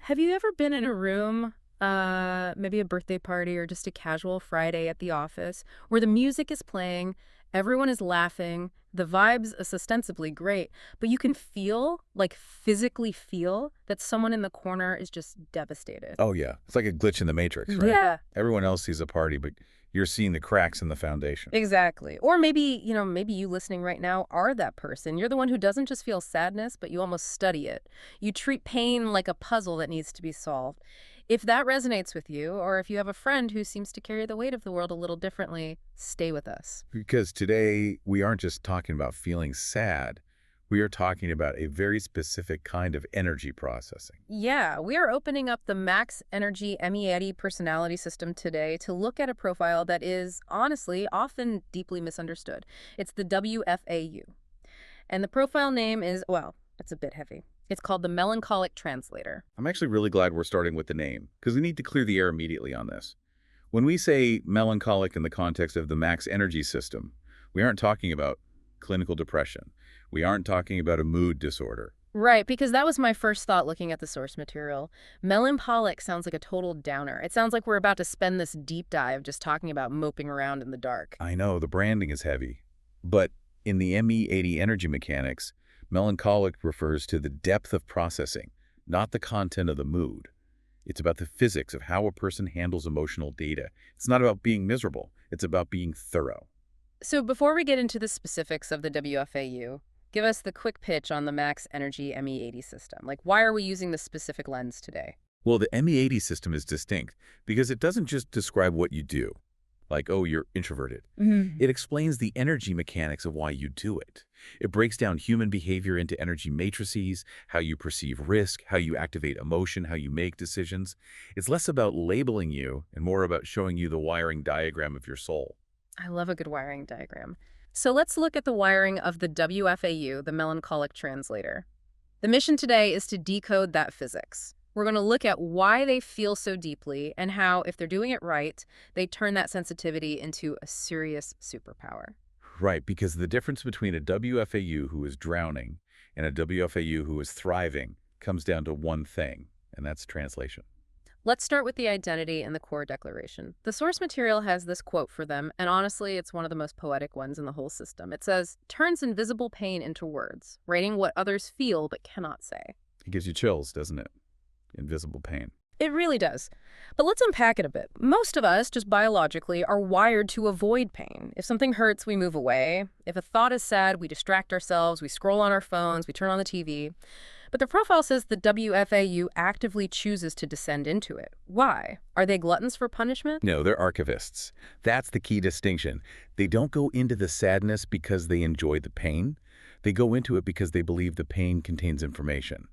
Have you ever been in a room, maybe a birthday party or just a casual Friday at the office, where the music is playing, everyone is laughing, the vibe's is ostensibly great, but you can feel, like physically feel, that someone in the corner is just devastated? Oh, yeah. It's like a glitch in the matrix, right? Yeah, Everyone else sees a party, but you're seeing the cracks in the foundation. exactly. Or maybe you listening right now are that person. You're the one who doesn't just feel sadness, but you almost study it. You treat pain like a puzzle that needs to be solved. If that resonates with you, or if you have a friend who seems to carry the weight of the world a little differently, stay with us. Because today, we aren't just talking about feeling sad. We are talking about a very specific kind of energy processing. Yeah, we are opening up the Max Energy ME80 personality system today to look at a profile that is, honestly, often deeply misunderstood. It's the WFAU. And the profile name is, well, it's a bit heavy. It's called the Melancholic Translator. I'm actually really glad we're starting with the name, because we need to clear the air immediately on this. When we say melancholic in the context of the max energy system, we aren't talking about clinical depression. We aren't talking about a mood disorder. Right, because that was my first thought looking at the source material. Melancholic sounds like a total downer. It sounds like we're about to spend this deep dive just talking about moping around in the dark. I know the branding is heavy, but in the ME80 energy mechanics, melancholic refers to the depth of processing, not the content of the mood. It's about the physics of how a person handles emotional data. It's not about being miserable. It's about being thorough. So before we get into the specifics of the WFAU, give us the quick pitch on the Max Energy ME80 system. Like, why are we using this specific lens today? Well, the ME80 system is distinct because it doesn't just describe what you do, like, oh, you're introverted. It explains the energy mechanics of why you do it. It breaks down human behavior into energy matrices, how you perceive risk, how you activate emotion, how you make decisions. It's less about labeling you and more about showing you the wiring diagram of your soul. I love a good wiring diagram. So let's look at the wiring of the WFAU, the Melancholic Translator. The mission today is to decode that physics. We're going to look at why they feel so deeply and how, if they're doing it right, they turn that sensitivity into a serious superpower. Right, because the difference between a WFAU who is drowning and a WFAU who is thriving comes down to one thing, and that's translation. Let's start with the identity and the core declaration. The source material has this quote for them, and honestly, it's one of the most poetic ones in the whole system. It says, "Turns invisible pain into words, writing what others feel but cannot say." It gives you chills, doesn't it? Invisible pain. It really does. But let's unpack it a bit. Most of us, just biologically, are wired to avoid pain. If something hurts, we move away. If a thought is sad, we distract ourselves, we scroll on our phones, we turn on the TV. But the profile says the WFAU actively chooses to descend into it. Why? Are they gluttons for punishment? No, they're archivists. That's the key distinction. They don't go into the sadness because they enjoy the pain. They go into it because they believe the pain contains information.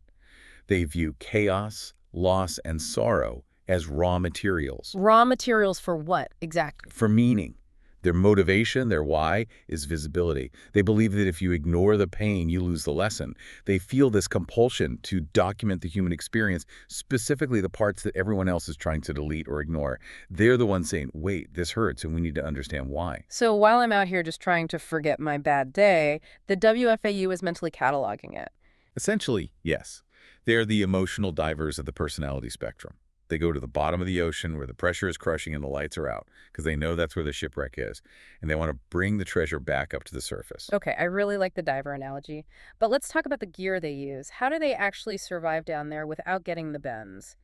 They view chaos, loss, and sorrow as raw materials. Raw materials for what, exactly? For meaning. Their motivation, their why, is visibility. They believe that if you ignore the pain, you lose the lesson. They feel this compulsion to document the human experience, specifically the parts that everyone else is trying to delete or ignore. They're the ones saying, wait, this hurts, and we need to understand why. So while I'm out here just trying to forget my bad day, the WFAU is mentally cataloging it. Essentially, yes. They're the emotional divers of the personality spectrum. They go to the bottom of the ocean where the pressure is crushing and the lights are out because they know that's where the shipwreck is, and they want to bring the treasure back up to the surface. Okay, I really like the diver analogy. But let's talk about the gear they use. How do they actually survive down there without getting the bends?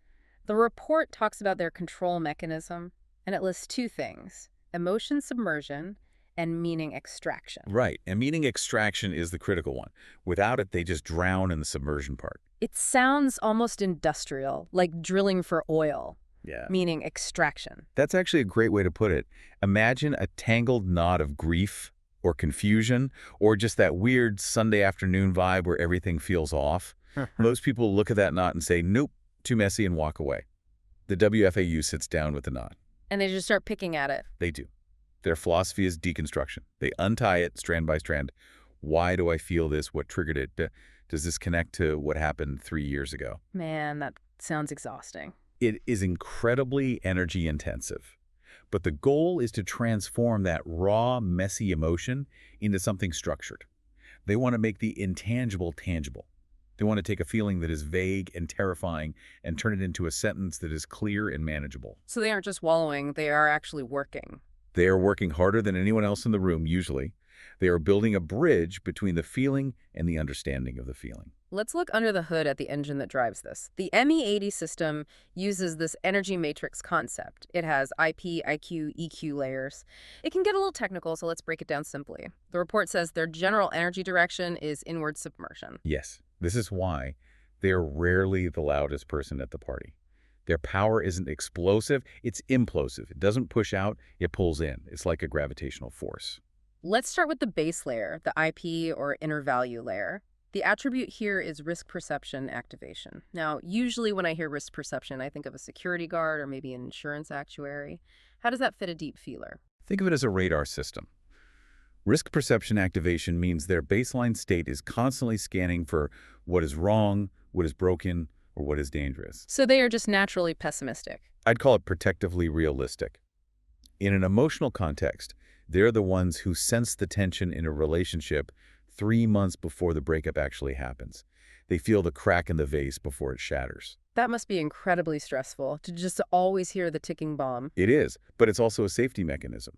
The report talks about their control mechanism, and it lists two things: emotion submersion and meaning extraction. Right, and meaning extraction is the critical one. Without it, they just drown in the submersion part. It sounds almost industrial, like drilling for oil, Yeah. meaning extraction. That's actually a great way to put it. Imagine a tangled knot of grief or confusion or just that weird Sunday afternoon vibe where everything feels off. Most people look at that knot and say, nope, too messy, and walk away. The WFAU sits down with the knot. And they just start picking at it. They do. Their philosophy is deconstruction. They untie it strand by strand. Why do I feel this? What triggered it? Does this connect to what happened 3 years ago? Man, that sounds exhausting. It is incredibly energy intensive. But the goal is to transform that raw, messy emotion into something structured. They want to make the intangible tangible. They want to take a feeling that is vague and terrifying and turn it into a sentence that is clear and manageable. So they aren't just wallowing, they are actually working. They are working harder than anyone else in the room, usually. They are building a bridge between the feeling and the understanding of the feeling. Let's look under the hood at the engine that drives this. The ME80 system uses this energy matrix concept. It has IP, IQ, EQ layers. It can get a little technical, so let's break it down simply. The report says their general energy direction is inward submersion. Yes, this is why they are rarely the loudest person at the party. Their power isn't explosive, it's implosive. It doesn't push out, it pulls in. It's like a gravitational force. Let's start with the base layer, the IP or inner value layer. The attribute here is risk perception activation. Now, usually when I hear risk perception, I think of a security guard or maybe an insurance actuary. How does that fit a deep feeler? Think of it as a radar system. Risk perception activation means their baseline state is constantly scanning for what is wrong, what is broken, or what is dangerous. So they are just naturally pessimistic. I'd call it protectively realistic. In an emotional context, they're the ones who sense the tension in a relationship 3 months before the breakup actually happens. They feel the crack in the vase before it shatters. That must be incredibly stressful, to just always hear the ticking bomb. It is, but it's also a safety mechanism.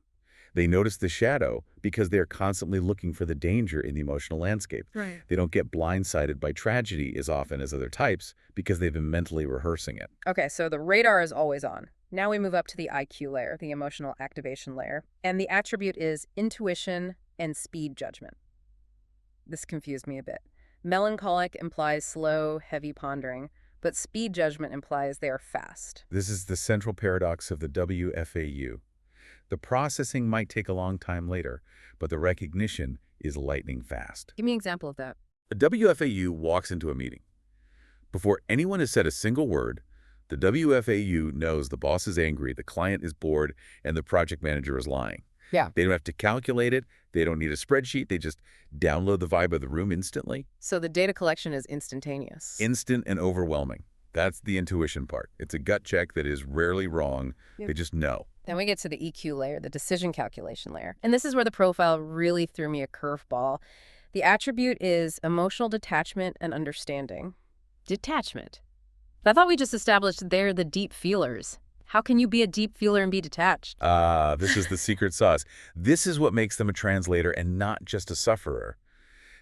They notice the shadow because they're constantly looking for the danger in the emotional landscape. Right. They don't get blindsided by tragedy as often as other types because they've been mentally rehearsing it. Okay, so the radar is always on. Now we move up to the IQ layer, the emotional activation layer. And the attribute is intuition and speed judgment. This confused me a bit. Melancholic implies slow, heavy pondering, but speed judgment implies they are fast. This is the central paradox of the WFAU. The processing might take a long time later, but the recognition is lightning fast. Give me an example of that. A WFAU walks into a meeting. Before anyone has said a single word, the WFAU knows the boss is angry, the client is bored, and the project manager is lying. Yeah. They don't have to calculate it. They don't need a spreadsheet. They just download the vibe of the room instantly. So the data collection is instantaneous. Instant and overwhelming. That's the intuition part. It's a gut check that is rarely wrong. Yep. They just know. Then we get to the EQ layer, the decision calculation layer. And this is where the profile really threw me a curveball. The attribute is emotional detachment and understanding. Detachment. I thought we just established they're the deep feelers. How can you be a deep feeler and be detached? This is the secret sauce. This is what makes them a translator and not just a sufferer.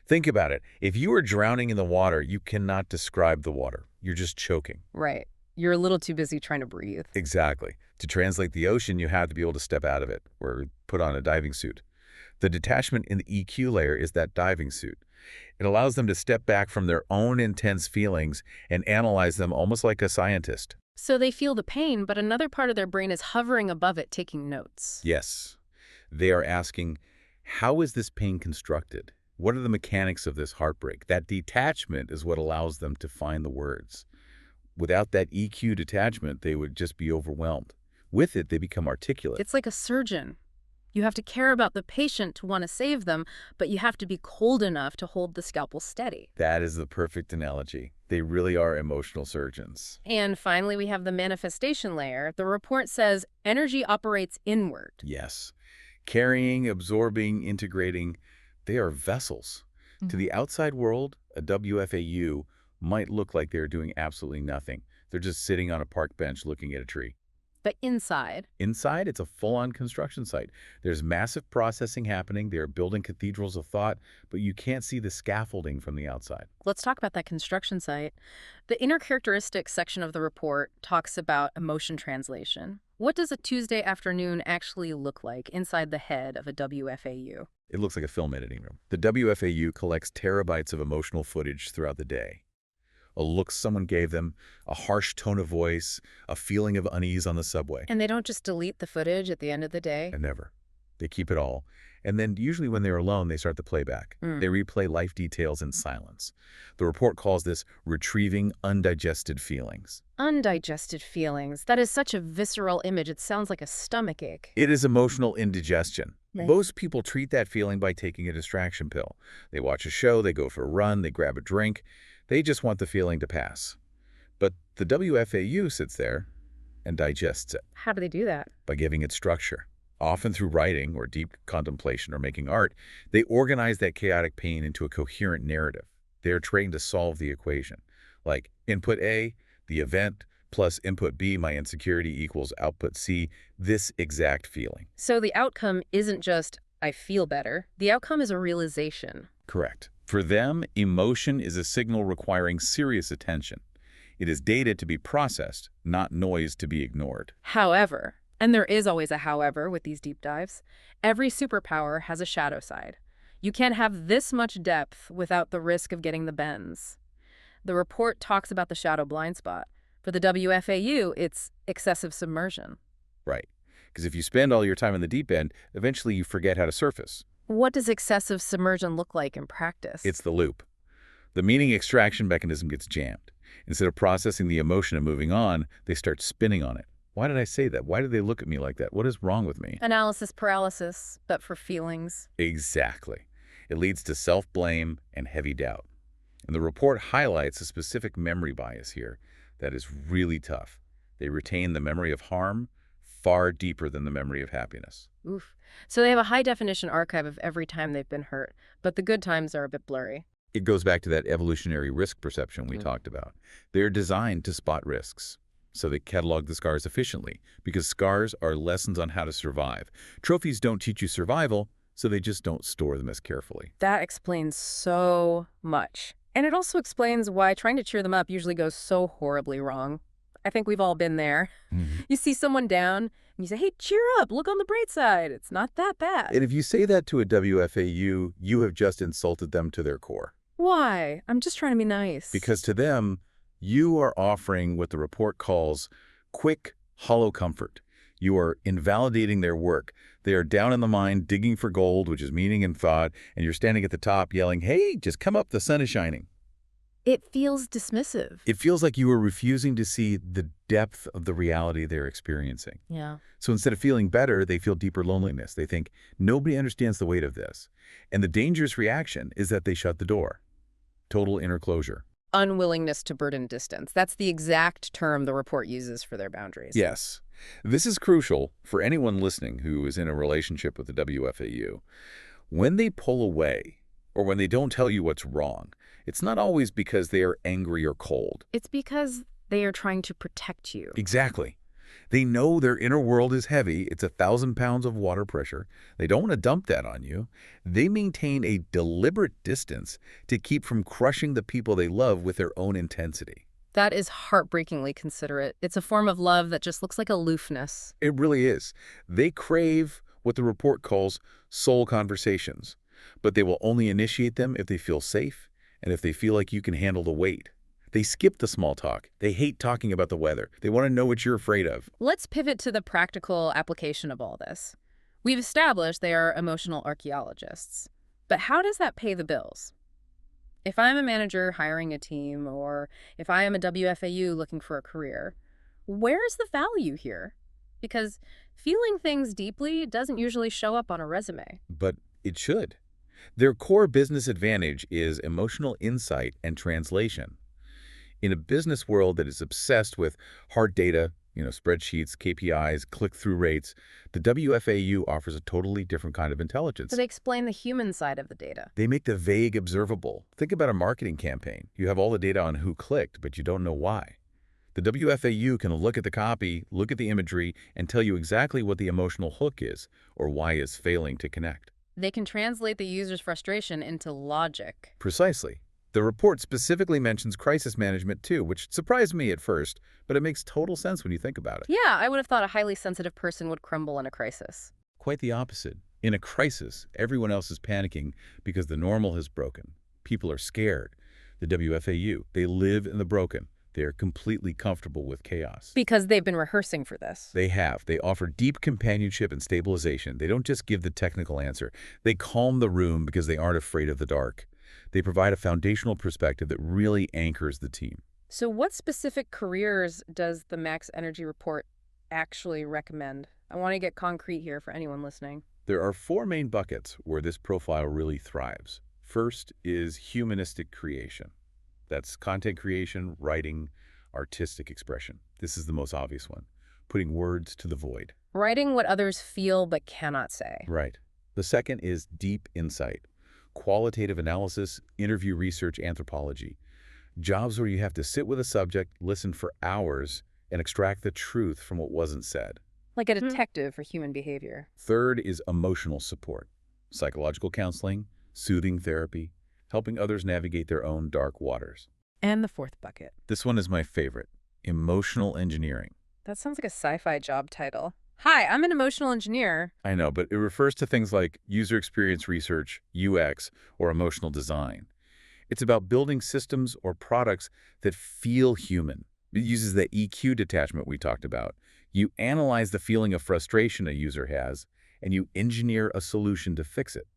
Think about it. If you are drowning in the water, you cannot describe the water. You're just choking. Right. You're a little too busy trying to breathe. Exactly. To translate the ocean, you have to be able to step out of it or put on a diving suit. The detachment in the EQ layer is that diving suit. It allows them to step back from their own intense feelings and analyze them almost like a scientist. So they feel the pain, but another part of their brain is hovering above it, taking notes. Yes. They are asking, how is this pain constructed? What are the mechanics of this heartbreak? That detachment is what allows them to find the words. Without that EQ detachment, they would just be overwhelmed. With it, they become articulate. It's like a surgeon. You have to care about the patient to want to save them, but you have to be cold enough to hold the scalpel steady. That is the perfect analogy. They really are emotional surgeons. And finally, we have the manifestation layer. The report says energy operates inward. Yes. Carrying, absorbing, integrating, they are vessels. To the outside world, a WFAU might look like they're doing absolutely nothing. They're just sitting on a park bench looking at a tree. But inside? Inside, it's a full-on construction site. There's massive processing happening. They're building cathedrals of thought, but you can't see the scaffolding from the outside. Let's talk about that construction site. The inner characteristics section of the report talks about emotion translation. What does a Tuesday afternoon actually look like inside the head of a WFAU? It looks like a film editing room. The WFAU collects terabytes of emotional footage throughout the day. A look someone gave them, a harsh tone of voice, a feeling of unease on the subway. And they don't just delete the footage at the end of the day? And never. They keep it all. And then usually when they're alone, they start the playback. They replay life details in silence. The report calls this retrieving undigested feelings. Undigested feelings. That is such a visceral image. It sounds like a stomach ache. It is emotional indigestion. Right. Most people treat that feeling by taking a distraction pill. They watch a show, they go for a run, they grab a drink. They just want the feeling to pass. But the WFAU sits there and digests it. How do they do that? By giving it structure. Often through writing or deep contemplation or making art, they organize that chaotic pain into a coherent narrative. They're trained to solve the equation. Like input A, the event, plus input B, my insecurity, equals output C, this exact feeling. So the outcome isn't just, I feel better. The outcome is a realization. Correct. For them, emotion is a signal requiring serious attention. It is data to be processed, not noise to be ignored. However, and there is always a however with these deep dives, every superpower has a shadow side. You can't have this much depth without the risk of getting the bends. The report talks about the shadow blind spot. For the WFAU, it's excessive submersion. Right. Because if you spend all your time in the deep end, eventually you forget how to surface. What does excessive submersion look like in practice? It's the loop. The meaning extraction mechanism gets jammed. Instead of processing the emotion and moving on, they start spinning on it. Why did I say that? Why did they look at me like that? What is wrong with me? Analysis paralysis, but for feelings. Exactly. It leads to self-blame and heavy doubt. And the report highlights a specific memory bias here that is really tough. They retain the memory of harm far deeper than the memory of happiness. Oof. So they have a high-definition archive of every time they've been hurt, but the good times are a bit blurry. It goes back to that evolutionary risk perception we talked about. They're designed to spot risks, so they catalog the scars efficiently, because scars are lessons on how to survive. Trophies don't teach you survival, so they just don't store them as carefully. That explains so much. And it also explains why trying to cheer them up usually goes so horribly wrong. I think we've all been there. You see someone down, and you say, hey, cheer up, look on the bright side. It's not that bad. And if you say that to a WFAU, you have just insulted them to their core. Why? I'm just trying to be nice. Because to them, you are offering what the report calls quick, hollow comfort. You are invalidating their work. They are down in the mine digging for gold, which is meaning and thought, and you're standing at the top yelling, hey, just come up, the sun is shining. It feels dismissive. It feels like you are refusing to see the depth of the reality they're experiencing. Yeah. So instead of feeling better, they feel deeper loneliness. They think, nobody understands the weight of this. And the dangerous reaction is that they shut the door. Total inner closure. Unwillingness to burden distance. That's the exact term the report uses for their boundaries. Yes. This is crucial for anyone listening who is in a relationship with the WFAU. When they pull away, or when they don't tell you what's wrong, it's not always because they are angry or cold. It's because they are trying to protect you. Exactly. They know their inner world is heavy. It's 1,000 pounds of water pressure. They don't want to dump that on you. They maintain a deliberate distance to keep from crushing the people they love with their own intensity. That is heartbreakingly considerate. It's a form of love that just looks like aloofness. It really is. They crave what the report calls soul conversations, but they will only initiate them if they feel safe and if they feel like you can handle the weight. They skip the small talk. They hate talking about the weather. They want to know what you're afraid of. Let's pivot to the practical application of all this. We've established they are emotional archaeologists. But how does that pay the bills? If I'm a manager hiring a team, or if I am a WFAU looking for a career, where's the value here? Because feeling things deeply doesn't usually show up on a resume. But it should. Their core business advantage is emotional insight and translation. In a business world that is obsessed with hard data, spreadsheets, KPIs, click-through rates, the WFAU offers a totally different kind of intelligence. So they explain the human side of the data. They make the vague observable. Think about a marketing campaign. You have all the data on who clicked, but you don't know why. The WFAU can look at the copy, look at the imagery, and tell you exactly what the emotional hook is or why it's failing to connect. They can translate the user's frustration into logic. Precisely. The report specifically mentions crisis management too, which surprised me at first, but it makes total sense when you think about it. Yeah, I would have thought a highly sensitive person would crumble in a crisis. Quite the opposite. In a crisis, everyone else is panicking because the normal has broken. People are scared. The WFAU, they live in the broken. They are completely comfortable with chaos. Because they've been rehearsing for this. They have. They offer deep companionship and stabilization. They don't just give the technical answer. They calm the room because they aren't afraid of the dark. They provide a foundational perspective that really anchors the team. So what specific careers does the Max Energy Report actually recommend? I want to get concrete here for anyone listening. There are 4 main buckets where this profile really thrives. First is humanistic creation. That's content creation, writing, artistic expression. This is the most obvious one. Putting words to the void. Writing what others feel but cannot say. Right. The second is deep insight. qualitative analysis, interview research, anthropology. Jobs where you have to sit with a subject, listen for hours, and extract the truth from what wasn't said. Like a detective for human behavior. Third is emotional support. Psychological counseling, soothing therapy, helping others navigate their own dark waters. And the fourth bucket. This one is my favorite, emotional engineering. That sounds like a sci-fi job title. Hi, I'm an emotional engineer. I know, but it refers to things like user experience research, UX, or emotional design. It's about building systems or products that feel human. It uses the EQ detachment we talked about. You analyze the feeling of frustration a user has, and you engineer a solution to fix it.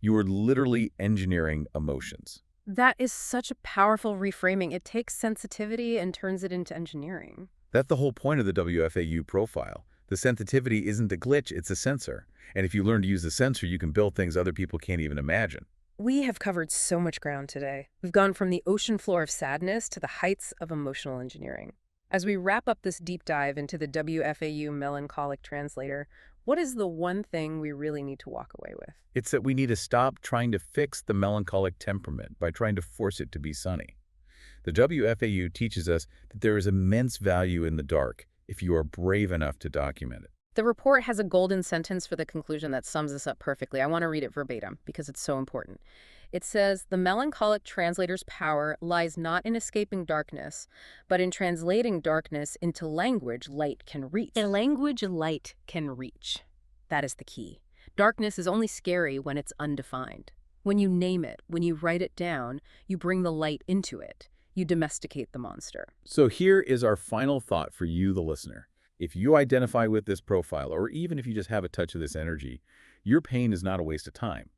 You are literally engineering emotions. That is such a powerful reframing. It takes sensitivity and turns it into engineering. That's the whole point of the WFAU profile. The sensitivity isn't a glitch, it's a sensor. And if you learn to use the sensor, you can build things other people can't even imagine. We have covered so much ground today. We've gone from the ocean floor of sadness to the heights of emotional engineering. As we wrap up this deep dive into the WFAU Melancholic Translator, what is the one thing we really need to walk away with? It's that we need to stop trying to fix the melancholic temperament by trying to force it to be sunny. The WFAU teaches us that there is immense value in the dark if you are brave enough to document it. The report has a golden sentence for the conclusion that sums this up perfectly. I want to read it verbatim because it's so important. It says, "The melancholic translator's power lies not in escaping darkness, but in translating darkness into language light can reach." A language light can reach. That is the key. Darkness is only scary when it's undefined. When you name it, when you write it down, you bring the light into it. You domesticate the monster. So here is our final thought for you, the listener. If you identify with this profile, or even if you just have a touch of this energy, your pain is not a waste of time.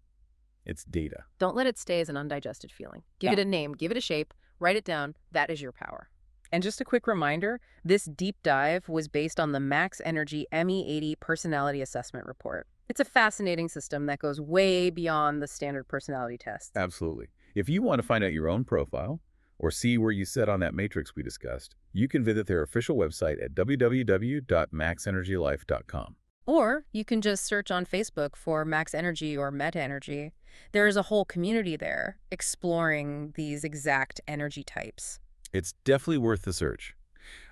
It's data. Don't let it stay as an undigested feeling. Give it a name, give it a shape, write it down. That is your power. And just a quick reminder, this deep dive was based on the Max Energy ME80 Personality Assessment Report. It's a fascinating system that goes way beyond the standard personality tests. Absolutely. If you want to find out your own profile, or see where you sit on that matrix we discussed, you can visit their official website at www.maxenergylife.com. Or you can just search on Facebook for Max Energy or Meta Energy. There is a whole community there exploring these exact energy types. It's definitely worth the search.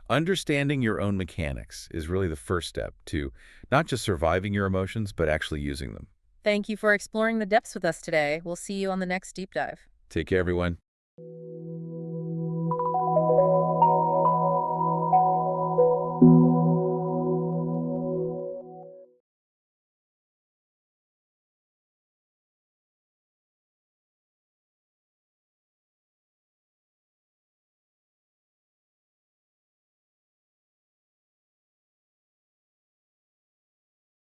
Understanding your own mechanics is really the first step to not just surviving your emotions, but actually using them. Thank you for exploring the depths with us today. We'll see you on the next deep dive. Take care, everyone. Thank you.